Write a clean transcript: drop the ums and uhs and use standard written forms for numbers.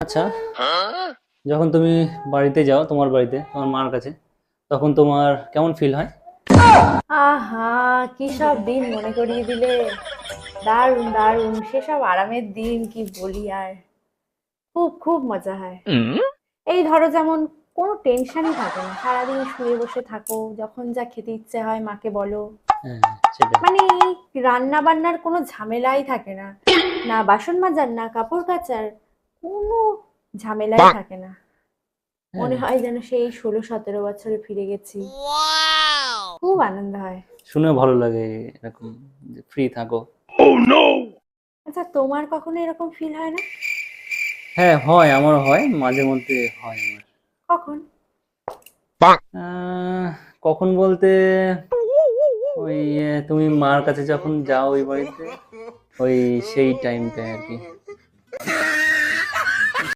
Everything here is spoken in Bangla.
আচ্ছা, যখন তুমি বাড়িতে যাও, তোমার বাড়িতে তোমার মার কাছে, তখন তোমার কেমন ফিল হয়? আহা, কি সব দিন মনে করিয়ে দিলে। দারুণ দারুণ সেসব আরামের দিন, কি বলি আর। খুব খুব মজা হয়। এই ধরো যেমন কোনো টেনশনই থাকে না, সারাদিন শুয়ে বসে থাকো, যখন যা খেতে ইচ্ছে হয় মাকে বলো। হ্যাঁ, সেটাই। মানে এই রান্না বান্নার কোনো ঝামেলাই থাকে না, না বাসন মাজার, না কাপড় কাচার, কোনো ঝামেলাই থাকে না। মনে হ্যাঁ, হয় যেন সেই 16-17 বছরে ফিরে গেছি। খুব আনন্দ হয়। শুনেও ভালো লাগে এরকম ফ্রি থাকো। আচ্ছা, তোমার কখনো এরকম ফিল হয় না? হ্যাঁ, হয়, আমারও হয়, মাঝে মধ্যে হয় আমার। কখন? আহ, কখন বলতে, ওই তুমি মার কাছে যখন যাও ওই বাড়িতে, ওই সেই টাইমটায় আর কি।